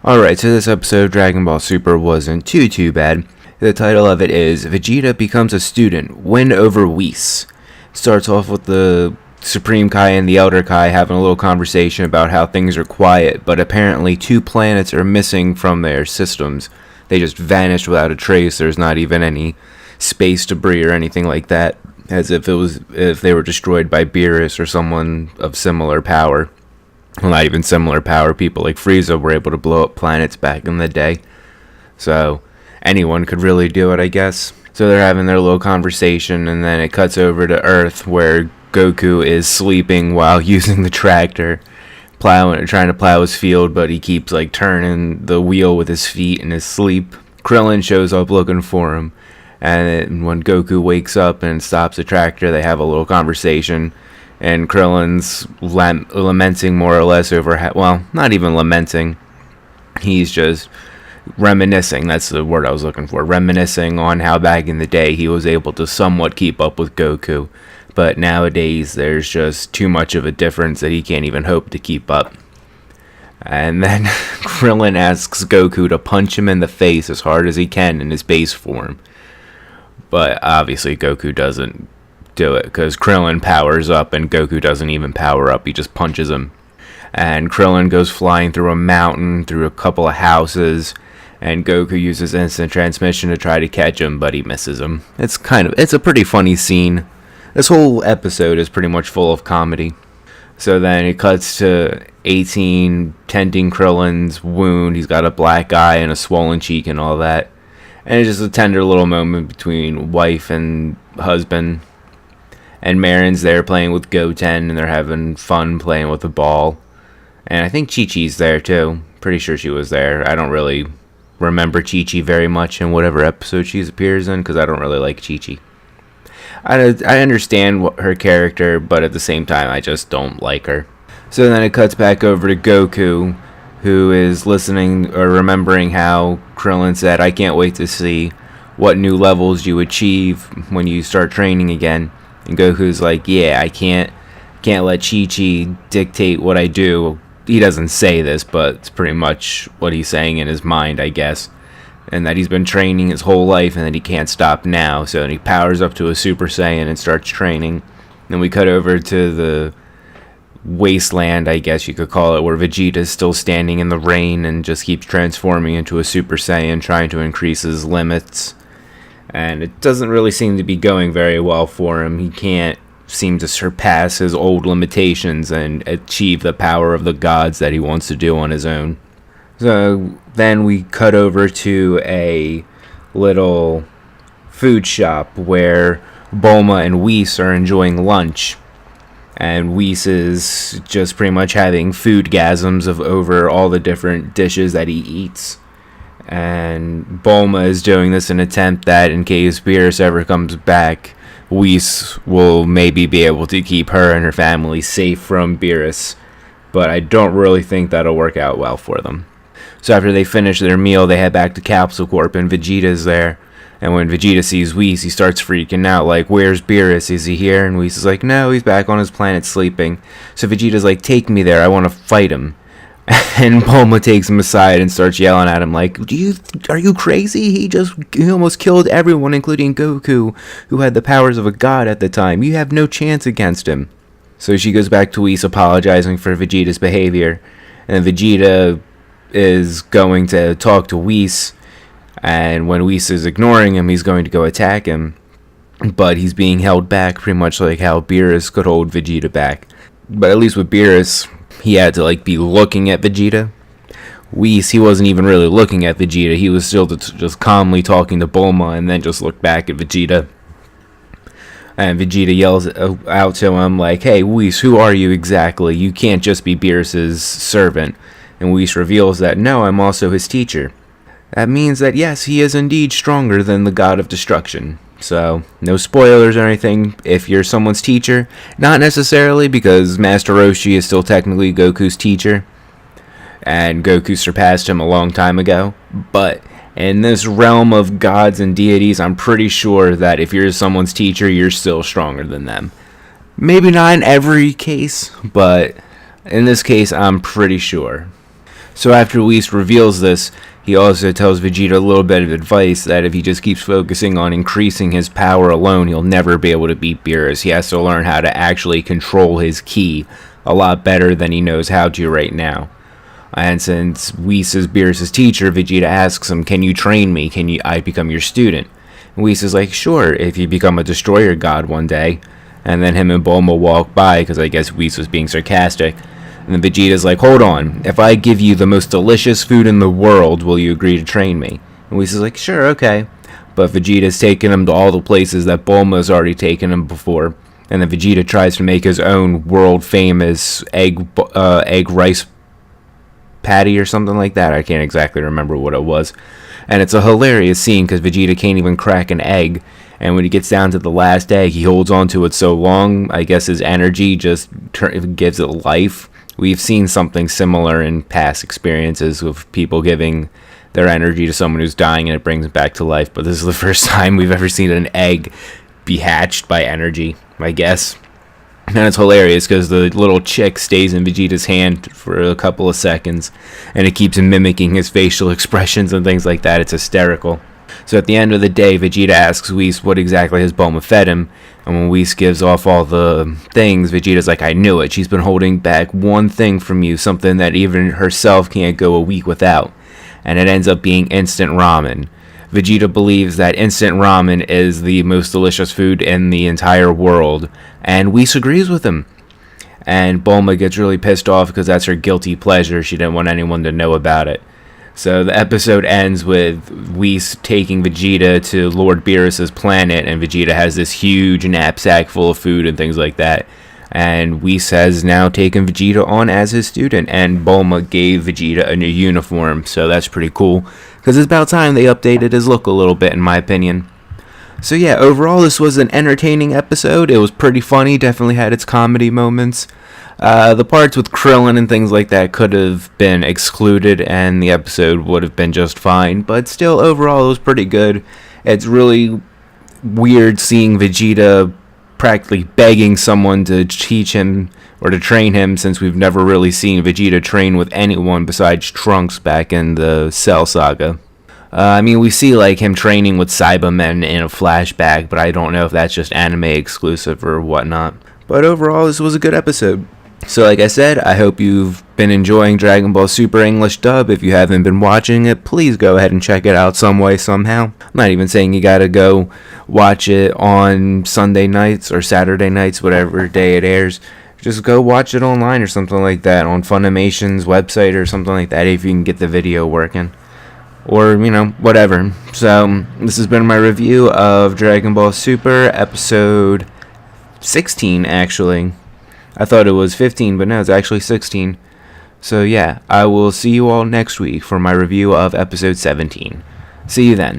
Alright, so this episode of Dragon Ball Super wasn't too bad. The title of it is Vegeta Becomes a Student, Win Over Whis. Starts off with the Supreme Kai and the Elder Kai having a little conversation about how things are quiet, but apparently 2 planets are missing from their systems. They just vanished without a trace. There's not even any space debris or anything like that, as if they were destroyed by Beerus or someone of similar power. Well, not even similar power. People like Frieza were able to blow up planets back in the day. So anyone could really do it, I guess. So they're having their little conversation, and then it cuts over to Earth, where Goku is sleeping while using the tractor, trying to plow his field, but he keeps like turning the wheel with his feet in his sleep. Krillin shows up looking for him, and when Goku wakes up and stops the tractor, they have a little conversation. And Krillin's lamenting more or less over, well, not even lamenting. He's just reminiscing. That's the word I was looking for. Reminiscing on how back in the day he was able to somewhat keep up with Goku. But nowadays there's just too much of a difference that he can't even hope to keep up. And then Krillin asks Goku to punch him in the face as hard as he can in his base form. But obviously Goku doesn't do it, because Krillin powers up and Goku doesn't even power up. He just punches him, and Krillin goes flying through a mountain, through a couple of houses, and Goku uses instant transmission to try to catch him, but he misses him. It's a pretty funny scene. This whole episode is pretty much full of comedy. So then it cuts to 18 tending Krillin's wound. He's got a black eye and a swollen cheek and all that, and it's just a tender little moment between wife and husband. And Marin's there playing with Goten, and they're having fun playing with the ball. And I think Chi-Chi's there too. Pretty sure she was there. I don't really remember Chi-Chi very much in whatever episode she appears in, because I don't really like Chi-Chi. I understand her character, but at the same time, I just don't like her. So then it cuts back over to Goku, who is listening or remembering how Krillin said, "I can't wait to see what new levels you achieve when you start training again." And Goku's like, yeah, I can't let Chi-Chi dictate what I do. He doesn't say this, but it's pretty much what he's saying in his mind, I guess. And that he's been training his whole life and that he can't stop now. So then he powers up to a Super Saiyan and starts training. Then we cut over to the wasteland, I guess you could call it, where Vegeta's still standing in the rain and just keeps transforming into a Super Saiyan, trying to increase his limits. And it doesn't really seem to be going very well for him. He can't seem to surpass his old limitations and achieve the power of the gods that he wants to do on his own. So then we cut over to a little food shop where Bulma and Whis are enjoying lunch. And Whis is just pretty much having foodgasms over all the different dishes that he eats. And Bulma is doing this in an attempt that in case Beerus ever comes back, Whis will maybe be able to keep her and her family safe from Beerus. But I don't really think that'll work out well for them. So after they finish their meal, they head back to Capsule Corp, and Vegeta's there. And when Vegeta sees Whis, he starts freaking out, like, where's Beerus? Is he here? And Whis is like, no, he's back on his planet sleeping. So Vegeta's like, take me there, I want to fight him. And Bulma takes him aside and starts yelling at him like, are you crazy? He almost killed everyone, including Goku, who had the powers of a god at the time. You have no chance against him. So she goes back to Whis apologizing for Vegeta's behavior. And Vegeta is going to talk to Whis. And when Whis is ignoring him, he's going to go attack him. But he's being held back, pretty much like how Beerus could hold Vegeta back. But at least with Beerus, he had to be looking at Vegeta. Whis, he wasn't even really looking at Vegeta. He was still just calmly talking to Bulma and then just looked back at Vegeta. And Vegeta yells out to him like, hey, Whis, who are you exactly? You can't just be Beerus's servant. And Whis reveals that, no, I'm also his teacher. That means that, yes, he is indeed stronger than the God of Destruction. So, no spoilers or anything if you're someone's teacher. Not necessarily, because Master Roshi is still technically Goku's teacher. And Goku surpassed him a long time ago. But in this realm of gods and deities, I'm pretty sure that if you're someone's teacher, you're still stronger than them. Maybe not in every case, but in this case, I'm pretty sure. So after Whis reveals this, he also tells Vegeta a little bit of advice that if he just keeps focusing on increasing his power alone, he'll never be able to beat Beerus. He has to learn how to actually control his ki a lot better than he knows how to right now. And since Whis is Beerus' teacher, Vegeta asks him, "Can you train me? Can I become your student?" And Whis is like, "Sure, if you become a destroyer god one day." And then him and Bulma walk by, because I guess Whis was being sarcastic. And then Vegeta's like, "Hold on, if I give you the most delicious food in the world, will you agree to train me?" And Whis is like, "Sure, okay." But Vegeta's taken him to all the places that Bulma's already taken him before. And then Vegeta tries to make his own world-famous egg rice patty or something like that. I can't exactly remember what it was. And it's a hilarious scene because Vegeta can't even crack an egg. And when he gets down to the last egg, he holds on to it so long, I guess his energy just gives it life. We've seen something similar in past experiences with people giving their energy to someone who's dying and it brings them back to life. But this is the first time we've ever seen an egg be hatched by energy, I guess. And it's hilarious because the little chick stays in Vegeta's hand for a couple of seconds and it keeps him mimicking his facial expressions and things like that. It's hysterical. So at the end of the day, Vegeta asks Whis what exactly has Bulma fed him. And when Whis gives off all the things, Vegeta's like, "I knew it. She's been holding back one thing from you, something that even herself can't go a week without." And it ends up being instant ramen. Vegeta believes that instant ramen is the most delicious food in the entire world. And Whis agrees with him. And Bulma gets really pissed off because that's her guilty pleasure. She didn't want anyone to know about it. So the episode ends with Whis taking Vegeta to Lord Beerus' planet, and Vegeta has this huge knapsack full of food and things like that. And Whis has now taken Vegeta on as his student, and Bulma gave Vegeta a new uniform, so that's pretty cool, because it's about time they updated his look a little bit, in my opinion. So yeah, overall this was an entertaining episode. It was pretty funny, definitely had its comedy moments. The parts with Krillin and things like that could have been excluded and the episode would have been just fine, but still overall it was pretty good. It's really weird seeing Vegeta practically begging someone to teach him or to train him, since we've never really seen Vegeta train with anyone besides Trunks back in the Cell Saga. I mean, we see like him training with Cybermen in a flashback, but I don't know if that's just anime exclusive or whatnot. But overall, this was a good episode. So like I said, I hope you've been enjoying Dragon Ball Super English dub. If you haven't been watching it, please go ahead and check it out some way, somehow. I'm not even saying you gotta go watch it on Sunday nights or Saturday nights, whatever day it airs. Just go watch it online or something like that, on Funimation's website or something like that, if you can get the video working. Or, whatever. So, this has been my review of Dragon Ball Super, episode 16, actually. I thought it was 15, but no, it's actually 16. So yeah, I will see you all next week for my review of episode 17. See you then.